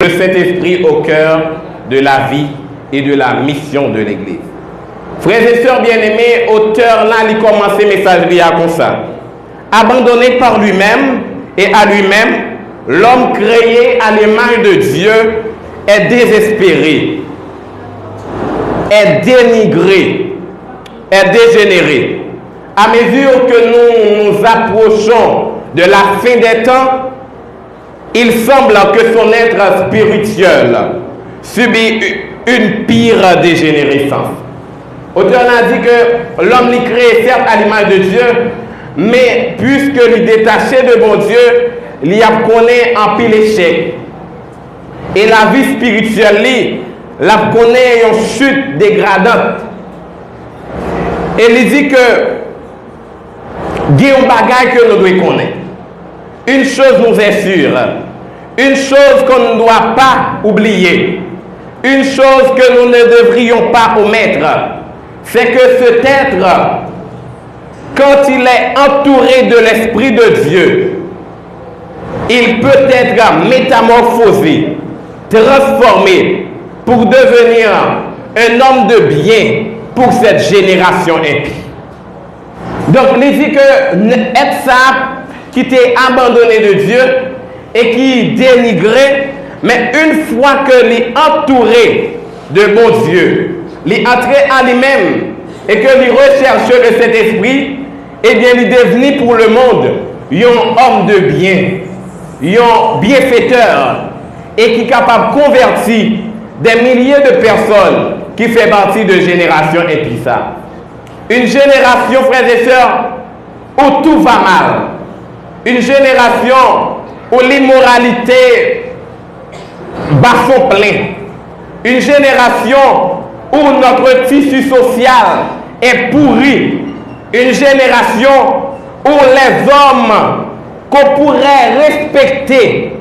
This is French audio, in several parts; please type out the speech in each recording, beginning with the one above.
le Saint-Esprit au cœur de la vie et de la mission de l'Église. Frères et sœurs bien-aimés, auteur là, il commence le message comme ça. Abandonné par lui-même et à lui-même, l'homme créé à l'image de Dieu est désespéré, est dénigré, est dégénéré. À mesure que nous nous approchons de la fin des temps, il semble que son être spirituel subit une pire dégénérescence. L'auteur a dit que l'homme l'est créé certes à l'image de Dieu, mais puisque l'est détaché de bon Dieu, il a connaît en pile échec. Et la vie spirituelle, la connaît en chute dégradante. Et il dit que il y a un bagage que nous devons connaître. Une chose nous est sûre, une chose qu'on ne doit pas oublier, une chose que nous ne devrions pas omettre, c'est que cet être, quand il est entouré de l'Esprit de Dieu, il peut être métamorphosé, transformé pour devenir un homme de bien pour cette génération impie. Donc, il dit que être ça qui était abandonné de Dieu et qui dénigré, mais une fois que l'est entouré de bon Dieu, l'est entré à lui-même et que l'est recherché de cet esprit, eh bien, il est devenu pour le monde un homme de bien, un bienfaiteur et qui est capable de convertir des milliers de personnes qui font partie de génération impie. Une génération, frères et sœurs, où tout va mal. Une génération où l'immoralité bat son plein. Une génération où notre tissu social est pourri. Une génération où les hommes qu'on pourrait respecter,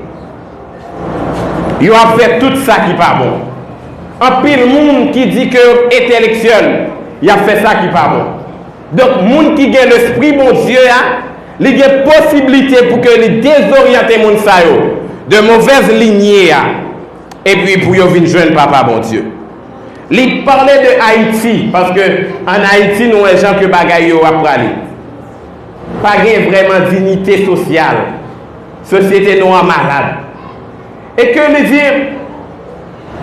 ils ont fait tout ça qui n'est pas bon. Un pile monde qui dit que intellectuel, il a fait ça qui n'est pas bon. Donc, monde qui a l'esprit bon Dieu, il y a possibilité pour que les désorienter moun sa yo de mauvaise lignée et puis pour yo venir joindre papa bon Dieu. Il parlait de Haïti parce que en Haïti nous les gens que bagay yo a pralé. Pas vraiment dignité sociale. Société noire malade. Et que lui dire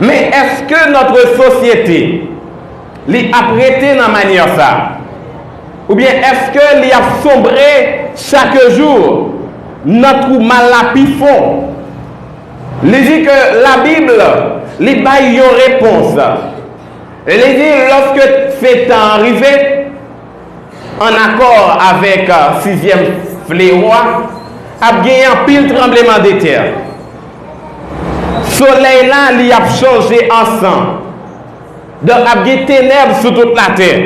mais est-ce que notre société l'y a prêté dans manière ça? Ou bien est-ce que l'y a sombré chaque jour notre mal la pifon? Il dit que la Bible lui baille une réponse. Il dit lorsque c'est arrivé en accord avec sixième fléau, a gagné un pile tremblement de terre. Soleil là, il a changé en sang. Donc, il y a des ténèbres sur toute la terre.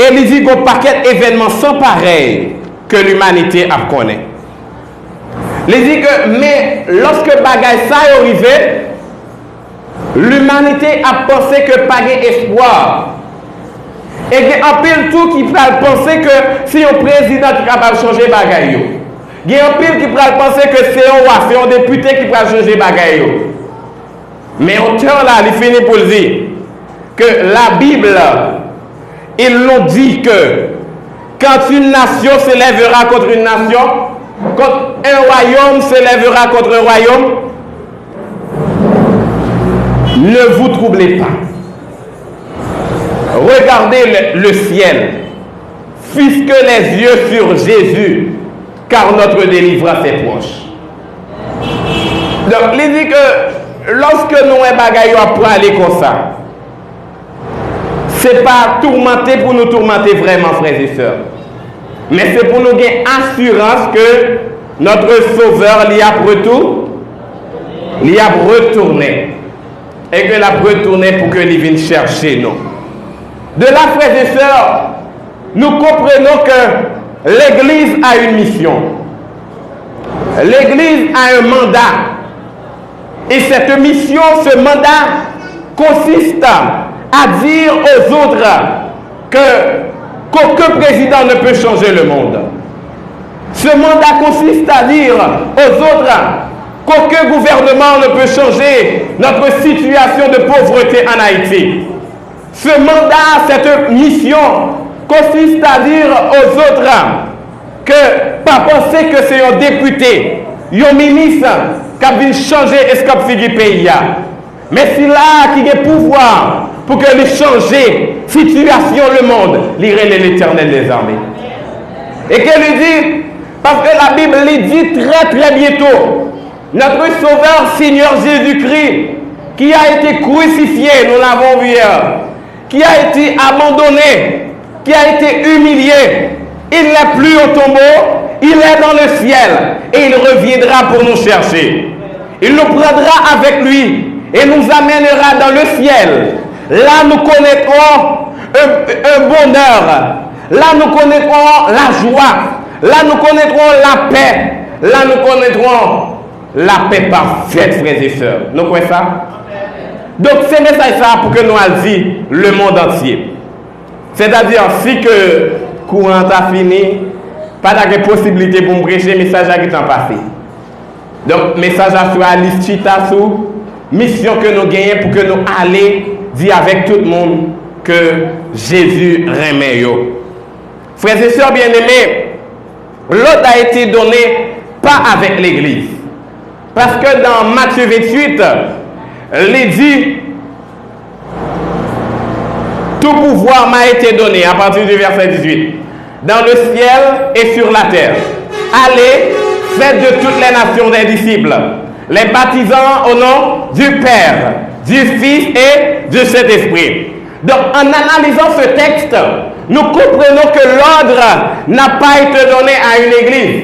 Et il dit qu'il y a un paquet d'événements sans pareil que l'humanité a connu. Il dit que, mais lorsque bagay ça est arrivé, l'humanité a pensé que pas d'espoir. Et il y a un pile tout qui peut penser que si un président qui est capable de changer bagay, il y a un pile qui peut penser que c'est un roi, c'est un député qui peut changer bagay. Mais auteur là, il finit pour dire que la Bible, ils l'ont dit que quand une nation s'élèvera contre une nation, quand un royaume s'élèvera contre un royaume, ne vous troublez pas. Regardez le ciel, fixez les yeux sur Jésus, car notre délivrance est proche. Donc, il dit que lorsque nous avons bagaille pour aller comme ça, ce n'est pas tourmenter pour nous tourmenter vraiment, frères et sœurs. Mais c'est pour nous gagner assurance que notre Sauveur l'y a retourné. Et que l'a retourné pour que l'il vienne chercher nous. De là, frères et sœurs, nous comprenons que l'Église a une mission. L'Église a un mandat. Et cette mission, ce mandat, consiste à dire aux autres qu'aucun président ne peut changer le monde. Ce mandat consiste à dire aux autres qu'aucun gouvernement ne peut changer notre situation de pauvreté en Haïti. Ce mandat, cette mission, consiste à dire aux autres que pas penser que c'est un député, un ministre qui vient changer ce qu'il fait du pays. Mais c'est là qui a le pouvoir pour que les changer situation le monde, l'irait l'Éternel des armées. Et qu'elle lui dit, parce que la Bible lui dit très bientôt, notre Sauveur Seigneur Jésus-Christ, qui a été crucifié, nous l'avons vu hier, qui a été abandonné, qui a été humilié, il n'est plus au tombeau, il est dans le ciel et il reviendra pour nous chercher. Il nous prendra avec lui et nous amènera dans le ciel. Là, nous connaîtrons un bonheur. Là, nous connaîtrons la joie. Là, nous connaîtrons la paix. Là, nous connaîtrons la paix parfaite, frères et sœurs. Nous croyons ça? Donc, c'est ça pour que nous disions le monde entier. C'est-à-dire, si que courant a fini, pas de possibilité pour me prêcher, le message qui est passé. Donc, message à soi, liste sous mission que nous gagnons pour que nous allions dire avec tout le monde que Jésus remet. Frères et sœurs bien-aimés, l'autre a été donné pas avec l'Église. Parce que dans Matthieu 28, il dit, tout pouvoir m'a été donné à partir du verset 18, dans le ciel et sur la terre. Allez, faites de toutes les nations des disciples, les baptisant au nom du Père, du Fils et du Saint-Esprit. Donc, en analysant ce texte, nous comprenons que l'ordre n'a pas été donné à une église,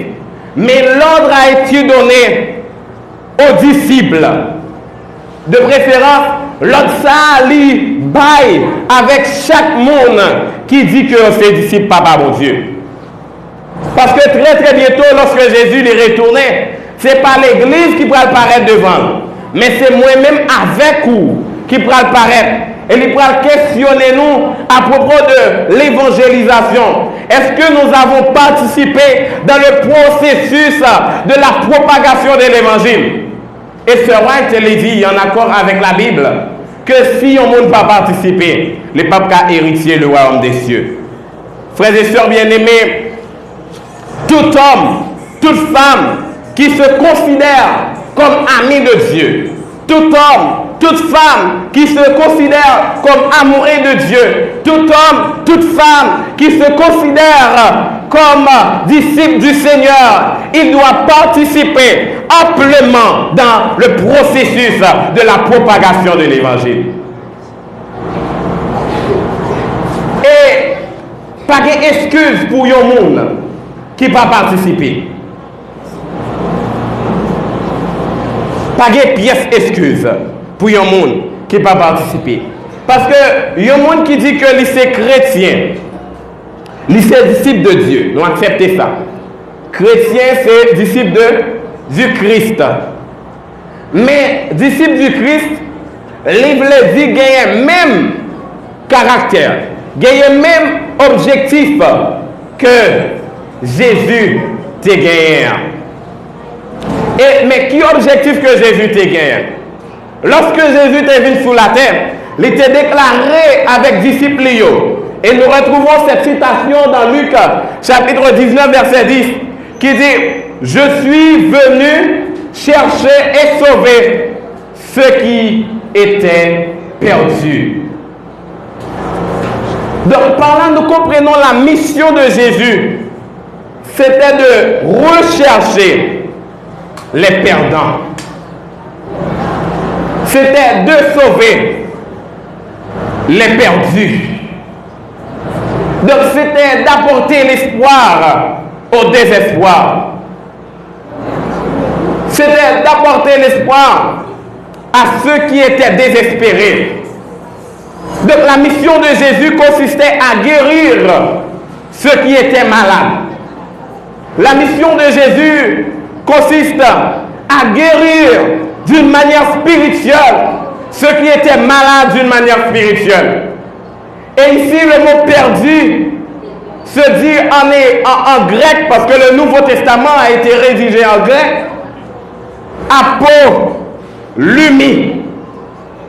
mais l'ordre a été donné aux disciples. De préférence, l'ordre ça lit bail avec chaque monde qui dit que c'est disciple papa mon Dieu. Parce que très bientôt, lorsque Jésus est retourné, ce n'est pas l'église qui pourra paraître devant, mais c'est moi-même avec vous qui pourra paraître. Et il pourra questionner nous à propos de l'évangélisation. Est-ce que nous avons participé dans le processus de la propagation de l'évangile? Et ce White les dit en accord avec la Bible que si on ne peut pas participer, le pape a hérité le royaume des cieux. Frères et sœurs bien-aimés, tout homme, toute femme qui se considère comme ami de Dieu, tout homme, toute femme qui se considère comme amoureux de Dieu, tout homme, toute femme qui se considère comme disciple du Seigneur, il doit participer amplement dans le processus de la propagation de l'évangile. Et pas d'excuse pour un monde qui n'a pas participé. Pas de pièce excuse pour un monde qui n'a pas participé. Parce que il y a un monde qui dit que c'est chrétien, c'est disciple de Dieu. Nous acceptons ça. Chrétien, c'est disciple du Christ. Mais disciple du Christ, il veut dire qu'il a même caractère, qu'il a même objectif que Jésus te gagne. Mais qui objectif que Jésus te gagne? Lorsque Jésus est venu sur la terre, il était déclaré avec disciples. Et nous retrouvons cette citation dans Luc, chapitre 19, verset 10, qui dit « Je suis venu chercher et sauver ceux qui étaient perdus. » Donc, par là, nous comprenons la mission de Jésus. C'était de rechercher les perdants. C'était de sauver les perdus. Donc c'était d'apporter l'espoir au désespoir. C'était d'apporter l'espoir à ceux qui étaient désespérés. Donc la mission de Jésus consistait à guérir ceux qui étaient malades. La mission de Jésus consiste à guérir d'une manière spirituelle ceux qui étaient malades d'une manière spirituelle. Et ici, le mot perdu se dit en grec, parce que le Nouveau Testament a été rédigé en grec. apolumie,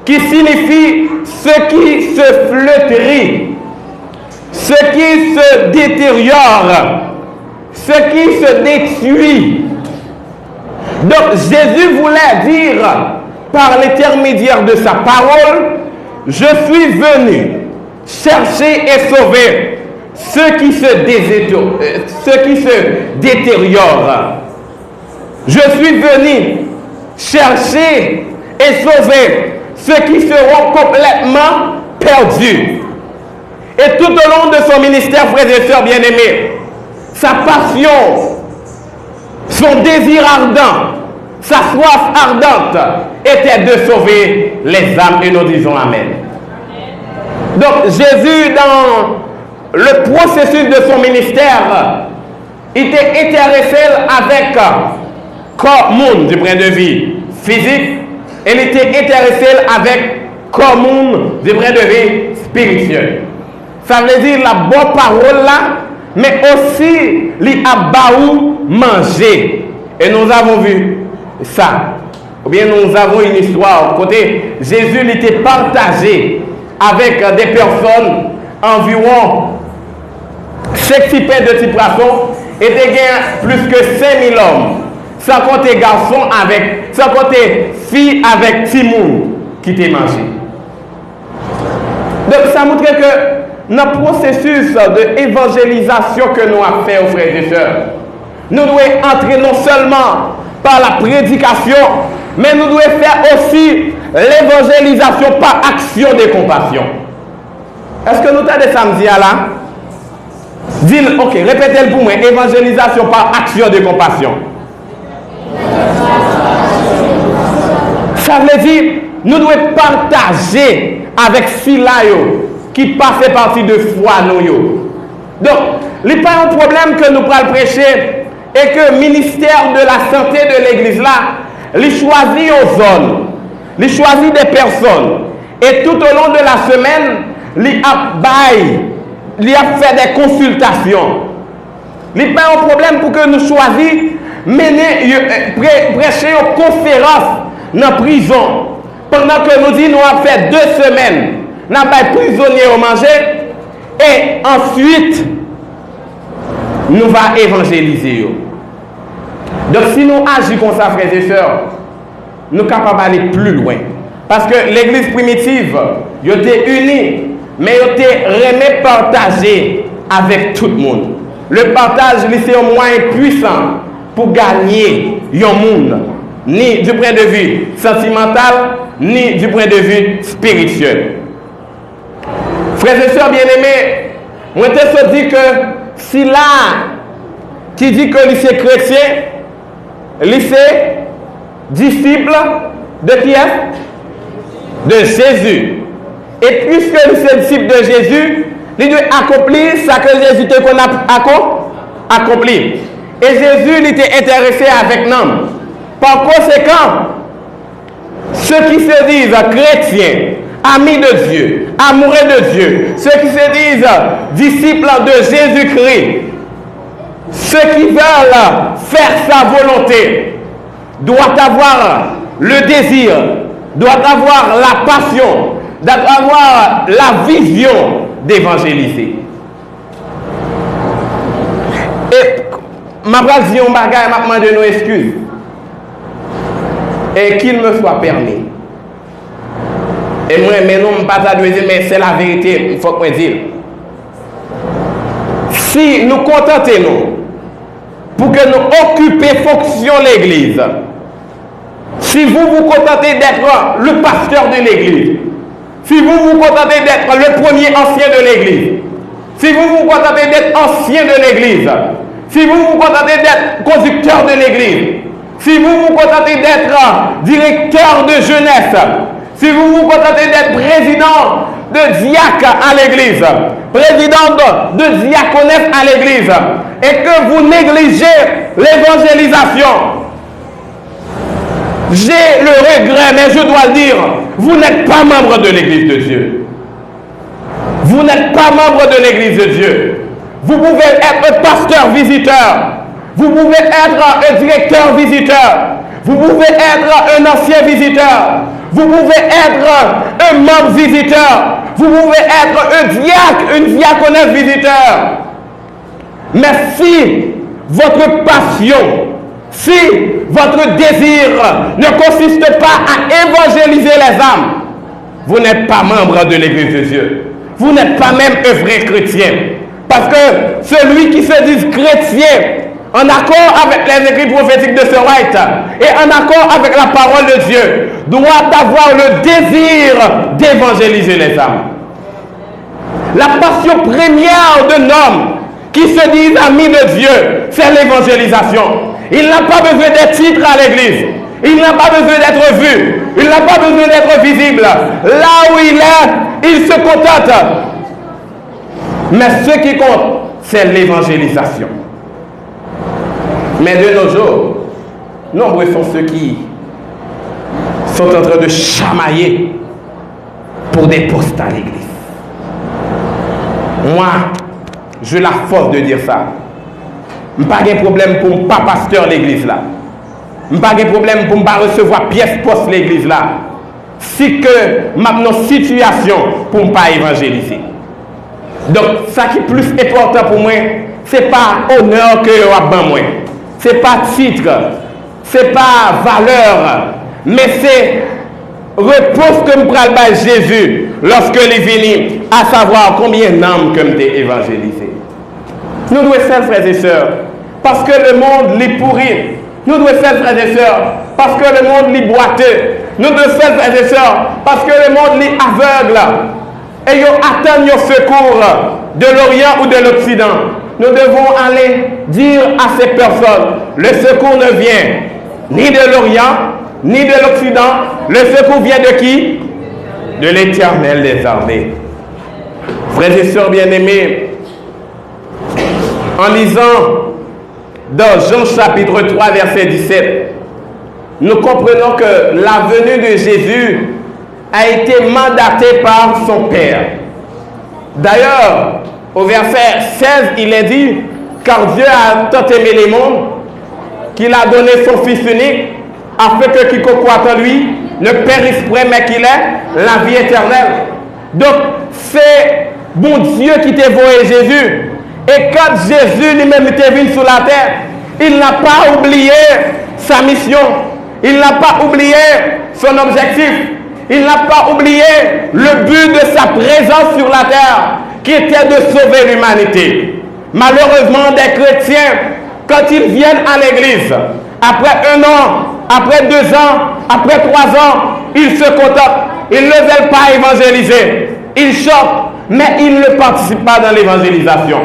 qui signifie ce qui se flétrit, ce qui se détériore, ce qui se détruit. Donc Jésus voulait dire par l'intermédiaire de sa parole, je suis venu chercher et sauver ceux qui se détériorent. Je suis venu chercher et sauver ceux qui seront complètement perdus. Et tout au long de son ministère, frères et sœurs bien-aimés, sa passion, son désir ardent, sa soif ardente était de sauver les âmes, et nous disons Amen. Donc Jésus, dans le processus de son ministère, était intéressé avec comme du point de vue physique, et il était intéressé avec comme du point de vue spirituel. Ça veut dire la bonne parole là, mais aussi les abaou manger. Et nous avons vu ça. Ou bien nous avons une histoire côté Jésus il était partagé avec des personnes environ 5 types de types poissons et des plus que 5000 hommes. Sans compter garçons avec, sans compter filles avec Timon qui étaient mangés. Donc ça montre que dans le processus d'évangélisation que nous avons fait aux frères et sœurs, nous devons entrer non seulement par la prédication, mais nous devons faire aussi l'évangélisation par action de compassion. Est-ce que nous avons des samedis là? Dis-le, ok, répétez-le pour moi. Évangélisation par action de compassion. Ça veut dire, nous devons partager avec Silayo qui passait partie de foi nous. Donc, il n'y a pas un problème que nous pourrons prêcher et que le ministère de la santé de l'église là, il choisit aux zones, il choisit des personnes et tout au long de la semaine, il a fait des consultations. Il n'y a pas un problème pour que nous choisissions prêcher aux conférences dans la prison. Pendant que nous disons, nous avons fait 2 semaines, nous avons pas prisonniers au manger et ensuite, nous allons évangéliser. Donc si nous agissons comme ça, frères et sœurs, nous sommes capables d'aller plus loin. Parce que l'église primitive, ils étaient unis, mais ils étaient remis partagés avec tout le monde. Le partage, c'est un moyen puissant pour gagner un monde, ni du point de vue sentimental, ni du point de vue spirituel. Frères et sœurs bien-aimés, moi je te dis que si là, qui dit que lycée chrétien, lycée disciple de qui est? De Jésus. Et puisque lycée disciple de Jésus, il doit accomplir ce que Jésus a accompli. Et Jésus il était intéressé avec nous. Par conséquent, ceux qui se disent chrétiens, amis de Dieu, amoureux de Dieu, ceux qui se disent disciples de Jésus-Christ, ceux qui veulent faire sa volonté, doivent avoir le désir, doivent avoir la passion, doivent avoir la vision d'évangéliser. Et ma dit un bagage, m'a demandé nos excuses. Et qu'il me soit permis. Et moi, mais non, je ne pas dire, mais c'est la vérité, il faut que je dise. Si nous contentons pour que nous occupions fonction l'église, si vous vous contentez d'être le pasteur de l'église, si vous vous contentez d'être le premier ancien de l'église, si vous vous contentez d'être ancien de l'église, si vous vous contentez d'être conducteur de l'église, si vous vous contentez d'être directeur de jeunesse, si vous vous contentez d'être président de diacre à l'église, président de diaconesse à l'église, et que vous négligez l'évangélisation, j'ai le regret, mais je dois le dire, vous n'êtes pas membre de l'église de Dieu. Vous n'êtes pas membre de l'église de Dieu. Vous pouvez être un pasteur visiteur. Vous pouvez être un directeur visiteur. Vous pouvez être un ancien visiteur. Vous pouvez être un membre visiteur. Vous pouvez être un diacre, une diaconesse visiteur. Mais si votre passion, si votre désir ne consiste pas à évangéliser les âmes, vous n'êtes pas membre de l'Église de Dieu. Vous n'êtes pas même un vrai chrétien. Parce que celui qui se dit chrétien, en accord avec les écrits prophétiques de Sir White et en accord avec la parole de Dieu, doit avoir le désir d'évangéliser les âmes. La passion première d'un homme qui se dit ami de Dieu, c'est l'évangélisation. Il n'a pas besoin d'être titre à l'église. Il n'a pas besoin d'être vu. Il n'a pas besoin d'être visible. Là où il est, il se contente. Mais ce qui compte, c'est l'évangélisation. Mais de nos jours, nombreux sont ceux qui sont en train de chamailler pour des postes à l'église. Moi, j'ai la force de dire ça. Je n'ai pas de problème pour ne pas pasteur l'église là. Je n'ai pas de problème pour ne pas recevoir pièce poste l'église là. Si que ma situation pour ne pas évangéliser. Donc, ça qui est plus important pour moi, ce n'est pas honneur que je vais moi. Ce n'est pas titre. Ce n'est pas valeur. Mais c'est repose que me prend Jésus lorsque il est venu, à savoir combien d'âmes que j'ai évangélisé. Nous devons faire, frères et sœurs, parce que le monde l'est pourri. Nous devons faire, frères et sœurs, parce que le monde l'est boiteux. Nous devons faire, frères et sœurs, parce que le monde l'est aveugle. Et ils attendent le secours de l'Orient ou de l'Occident. Nous devons aller dire à ces personnes, le secours ne vient ni de l'Orient, ni de l'Occident. Le secours vient de qui? De l'Éternel des armées. Frères et sœurs bien-aimés, en lisant dans Jean chapitre 3 verset 17, nous comprenons que la venue de Jésus a été mandatée par son Père. D'ailleurs, au verset 16, il est dit, car Dieu a tant aimé les mondes qu'il a donné son Fils unique, afin que quiconque croit en lui ne périsse point, mais qu'il ait la vie éternelle. Donc, c'est bon Dieu qui t'a envoyé Jésus. Et quand Jésus lui-même était venu sur la terre, il n'a pas oublié sa mission. Il n'a pas oublié son objectif. Il n'a pas oublié le but de sa présence sur la terre, qui était de sauver l'humanité. Malheureusement, des chrétiens, quand ils viennent à l'église, après 1 an, après 2 ans, après 3 ans, ils se contentent. Ils ne veulent pas évangéliser. Ils chantent, mais ils ne participent pas dans l'évangélisation.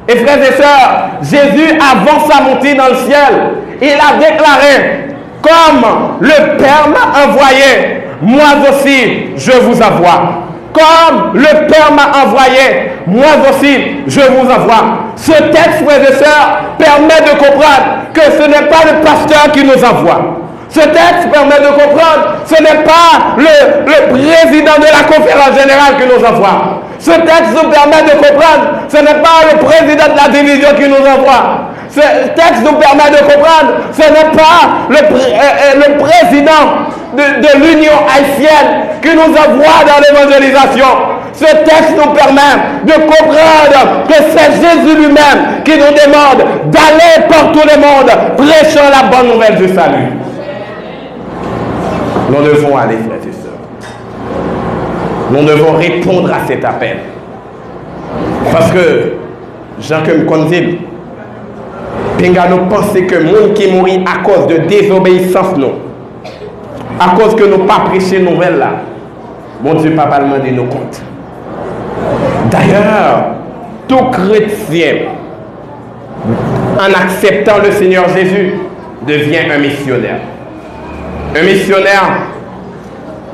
Et frères et sœurs, Jésus, avant sa montée dans le ciel, il a déclaré, comme le Père m'a envoyé, moi aussi, je vous envoie. Comme le Père m'a envoyé, moi aussi, je vous envoie. Ce texte, frères et sœurs, permet de comprendre que ce n'est pas le pasteur qui nous envoie. Ce texte permet de comprendre que ce n'est pas le président de la conférence générale qui nous envoie. Ce texte nous permet de comprendre que ce n'est pas le président de la division qui nous envoie. Ce texte nous permet de comprendre que ce n'est pas le président de l'Union haïtienne qui nous envoie dans l'évangélisation. Ce texte nous permet de comprendre que c'est Jésus lui-même qui nous demande d'aller par tout le monde prêchant la bonne nouvelle du salut. Nous devons aller, frères et sœurs. Nous devons répondre à cet appel. Parce que, Jean-Claude Conzil, Pinga nous pensons que les gens qui mourent à cause de désobéissance, nous, à cause que nous n'avons pas prêché nouvelle là, bon Dieu, pas demander nos comptes. D'ailleurs, tout chrétien, en acceptant le Seigneur Jésus, devient un missionnaire. Un missionnaire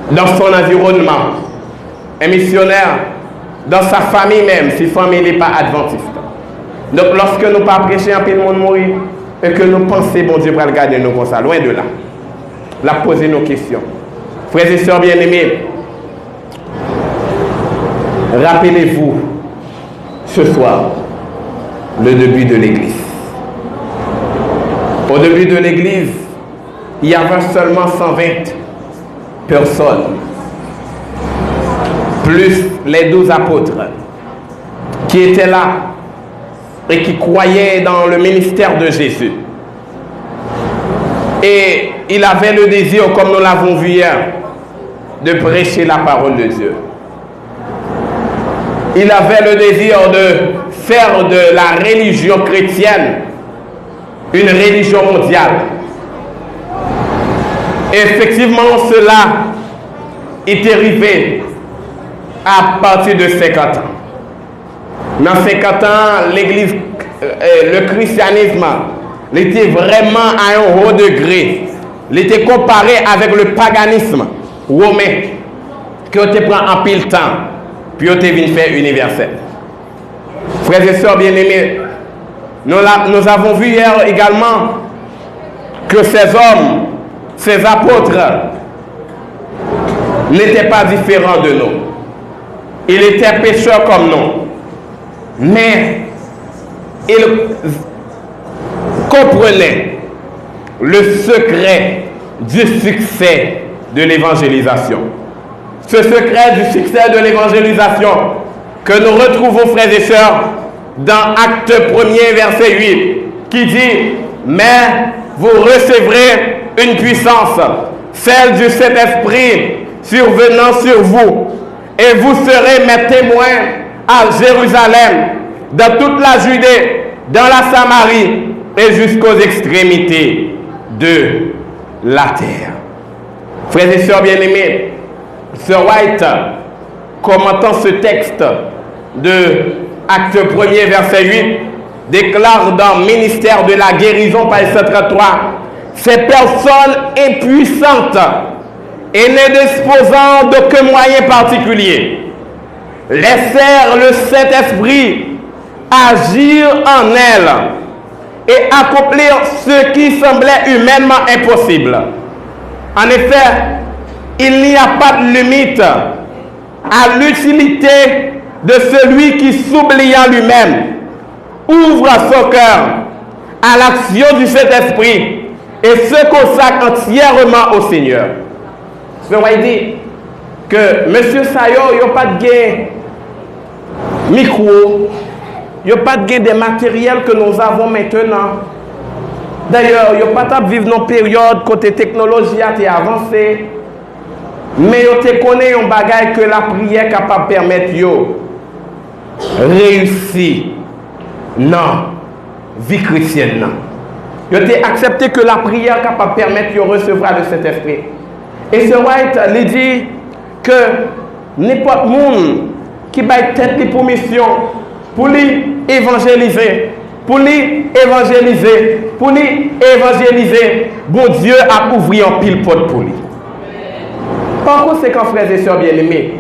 dans son environnement. Un missionnaire dans sa famille même, si sa famille n'est pas adventiste. Donc lorsque nous ne pas prêcher un peu de monde mourir, et que nous pensons, bon Dieu, pour le garder nous comme ça, loin de là. La poser nos questions. Frères et sœurs bien-aimés, rappelez-vous ce soir le début de l'Église. Au début de l'Église, il y avait seulement 120 personnes, plus les 12 apôtres, qui étaient là et qui croyaient dans le ministère de Jésus. Et il avait le désir, comme nous l'avons vu hier, de prêcher la parole de Dieu. Il avait le désir de faire de la religion chrétienne une religion mondiale. Et effectivement, cela est arrivé à partir de 50 ans. Dans 50 ans, l'Église, le christianisme, était vraiment à un haut degré. Il était comparé avec le paganisme romain, qui était pris en pile temps, puis il était venu faire universel. Frères et sœurs bien-aimés, nous avons vu hier également que ces hommes, ces apôtres, n'étaient pas différents de nous. Ils étaient pécheurs comme nous. Mais ils comprenaient le secret du succès de l'évangélisation. Ce secret du succès de l'évangélisation que nous retrouvons, frères et sœurs, dans Acte 1er, verset 8, qui dit « Mais vous recevrez une puissance, celle du Saint-Esprit, survenant sur vous, et vous serez mes témoins à Jérusalem, dans toute la Judée, dans la Samarie et jusqu'aux extrémités de la terre. » Frères et sœurs bien-aimés, Sir White, commentant ce texte de Acte 1er, verset 8, déclare dans Ministère de la guérison, page 133, ces personnes impuissantes et ne disposant d'aucun moyen particulier laissèrent le Saint-Esprit agir en elles et accomplir ce qui semblait humainement impossible. En effet, il n'y a pas de limite à l'utilité de celui qui, s'oubliant lui-même, ouvre son cœur à l'action du Saint-Esprit et se consacre entièrement au Seigneur. Ce qu'on dit que M. Sayo, il n'y a pas de gain micro, il n'y a pas de gain des matériels que nous avons maintenant. D'ailleurs, il n'y a pas de vivre dans une période côté technologie a été avancée. Mais vous te connaissez un bagage que la prière est capable de permettre de réussir dans la vie chrétienne. Vous te accepté que la prière est capable de permettre de recevoir le Saint-Esprit. Et ce White lui dit que n'importe qui qui va tête pour mission, pour lui évangéliser, bon Dieu a ouvert un pile porte pour lui. Par conséquent, frères et sœurs bien-aimés,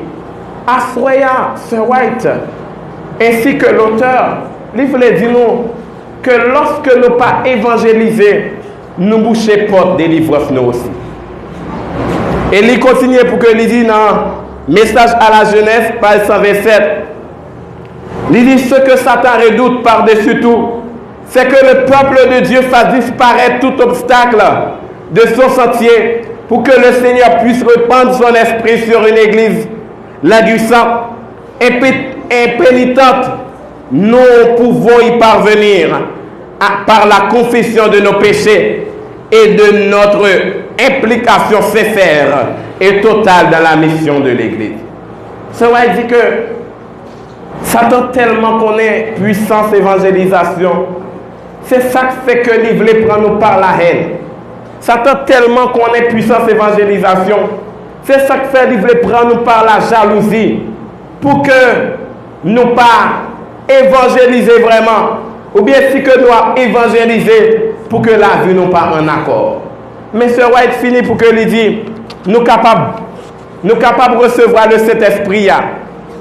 Asroya, Sir White, ainsi que l'auteur, il voulait dire nous que lorsque nous pas évangéliser, nous boucher porte délivrance nous aussi. Et il continue pour que il dit dans Message à la jeunesse, page 127, il dit ce que Satan redoute par-dessus tout, c'est que le peuple de Dieu fasse disparaître tout obstacle de son sentier pour que le Seigneur puisse répandre son esprit sur une église languissante et impénitente. Nous pouvons y parvenir par la confession de nos péchés et de notre implication sincère et totale dans la mission de l'église. Cela dit que Satan tellement connaît puissance évangélisation, c'est ça qui fait que il voulait prendre nous par la haine. Satan tellement connaît puissance évangélisation, c'est ça qui fait qu'il voulait prendre nous par la jalousie, pour que nous pas évangéliser vraiment, ou bien si que nous évangéliser pour que la vie nous pas en accord. Mais ce White finit pour que il dit, nous capables de recevoir le Saint-Esprit,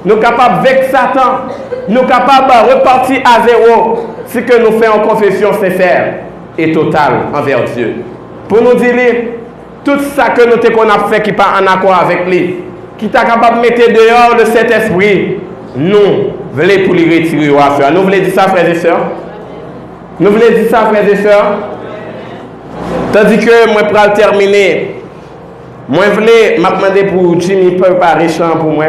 nous capables avec Satan, nous capables de repartir à zéro si que nous faisons confession sincère et totale envers Dieu. Pour nous dire tout ça que nous avons fait qui n'est pas en accord avec lui, qui est capable de mettre dehors le Saint-Esprit, nous voulons pour lui retirer. Nous voulons dire ça, frères et sœurs? Nous voulons dire ça, frères et sœurs? Tandis que moi, pour terminer, moi, je voulais demander pour Jimmy préparer chant pour moi.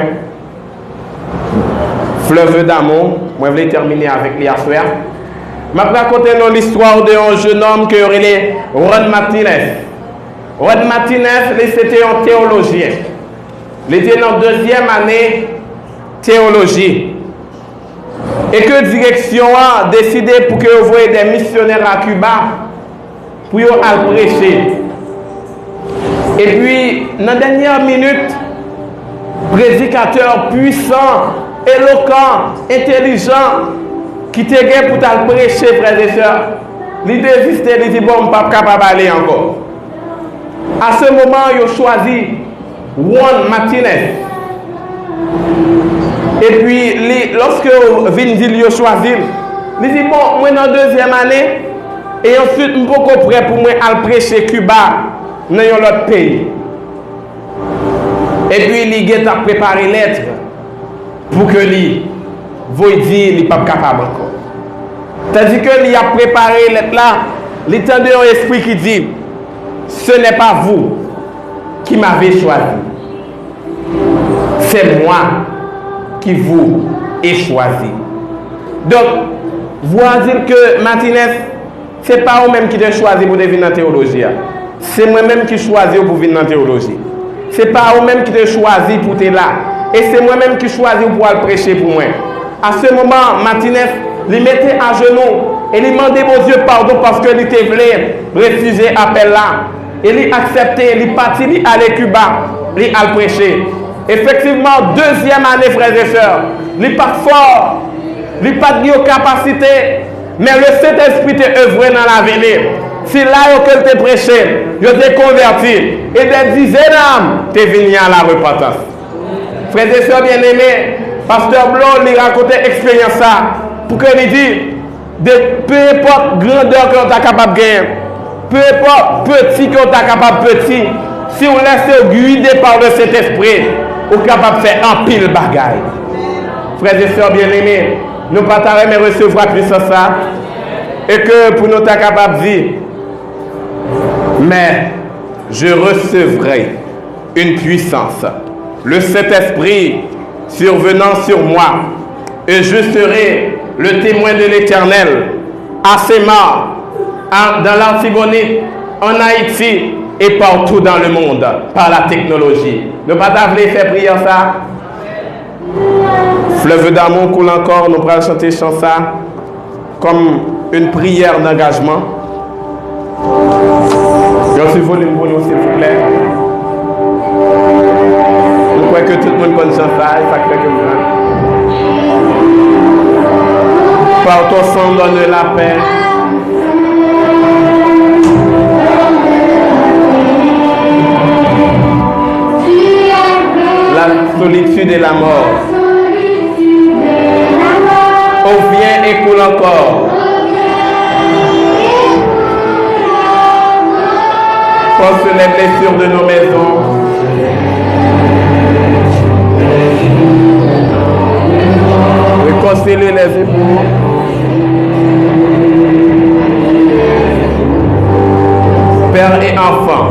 Fleuve d'amour. Moi, je voulais terminer avec les affaires. Je vais raconter l'histoire d'un jeune homme qui aurait Ron Martinez. Ron Martinez, c'était un théologien. Il était en deuxième année théologie. Et que la direction a décidé pour que vous voyez des missionnaires à Cuba pour aller prêcher. Et puis, dans la dernière minute, prédicateur puissant, éloquent, intelligent, qui te gagne pour t'aller prêcher, frères et sœurs, il désistait, il dit bon, je ne suis pas capable d'aller encore. À ce moment, il a choisi Juan Martinez. Et puis, lorsque Vindil a choisi, il dit bon, moi dans la deuxième année, et ensuite, je suis beaucoup prêt pour moi aller prêcher Cuba dans un autre pays. Et puis, il a préparé une lettre pour que lui vous dire qu'il n'est pas capable encore. Tandis qu'il a préparé cette lettre là, il a un esprit qui dit ce n'est pas vous qui m'avez choisi. C'est moi qui vous ai choisi. Donc, vous dire que Martinez, ce n'est pas vous-même qui avez choisi pour venir dans la théologie. C'est moi-même qui choisis pour venir dans la théologie. Ce n'est pas vous-même qui avez choisi pour être là. Et c'est moi-même qui choisis pour aller prêcher pour moi. À ce moment, Martinez, il mettait à genoux et il demandait au Dieu pardon parce qu'il était voulu refuser l'appel là. Et il acceptait, il partit, il allait à Cuba, il allait prêcher. Effectivement, deuxième année, frères et sœurs, il n'est pas fort, il n'a pas de capacité, mais le Saint-Esprit est œuvré dans la ville. C'est là que tu prêché, tu t'es converti, et des dizaines d'âmes, tu es venu à la repentance. Frères et sœurs bien-aimés, Pasteur Blanc lui racontait l'expérience ça, pour qu'il dise, peu importe grandeur que tu es capable de gagner, peu importe petit que tu es capable de petit, si on laisse guider par le Saint-Esprit, on est capable de faire un pile bagaille. Frères et sœurs bien-aimés, nous partagerons mais recevoir puissance ça, et que pour nous être capables de dire, mais je recevrai une puissance, le Saint-Esprit survenant sur moi, et je serai le témoin de l'Éternel à Séma, dans l'Antigonite, en Haïti et partout dans le monde par la technologie. Nous pas faire prier ça. Fleuve d'amour coule encore, nous allons chanter ça comme une prière d'engagement. Je suis volume pour nous, s'il vous plaît. Je crois que tout le monde connaît ça, et ça fait que vous. Par ton sang, donne la paix. La solitude et la mort. On vient et coule encore. Pense les blessures de nos maisons. Réconcilier les époux. Père et enfant.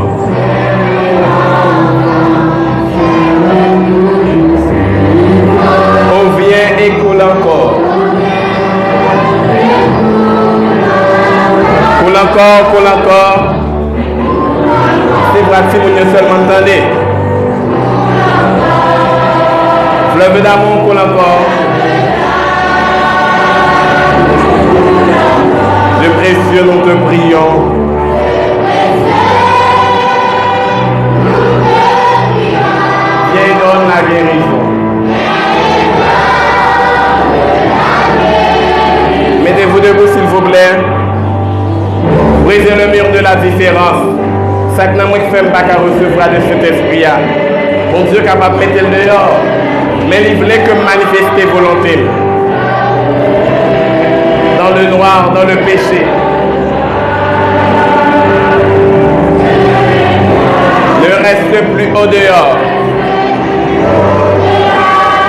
On vient et coule encore. Coule encore, coule encore. C'est pratique, vous seulement entendez. Fleuve d'amour, coule encore. De précieux, nous te prions. Viens donne la guérison. Mettez-vous debout, s'il vous plaît. Brisez le mur de la différence. Ça que moi qui ne pas qu'à recevoir de cet esprit. Mon Dieu capable de mettre le dehors. Mais il voulait que manifester volonté. Dans le noir, dans le péché. Ne reste plus au dehors.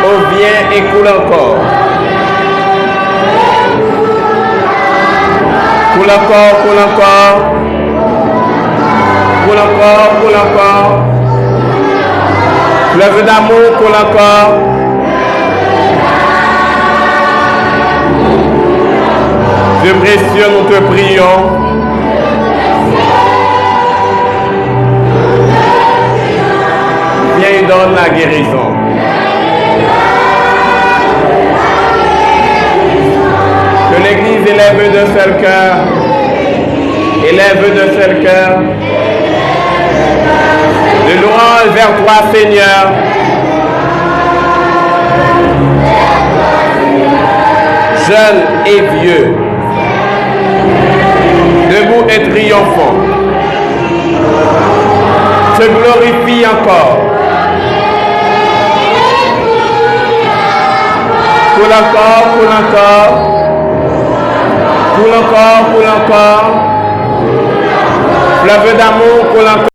On vient et coule encore. Coule encore, coule encore. coule encore, coule encore. Fleuve d'amour, coule encore. Dieu précieux, nous te prions. Viens et donne la guérison. Que l'Église élève d'un seul cœur. Élève d'un seul cœur. De louange vers toi, Seigneur. Jeunes et vieux. Debout et triomphant. Te glorifie encore. Coule encore, coule encore. Coule encore, coule encore. Fleuve d'amour, coule encore.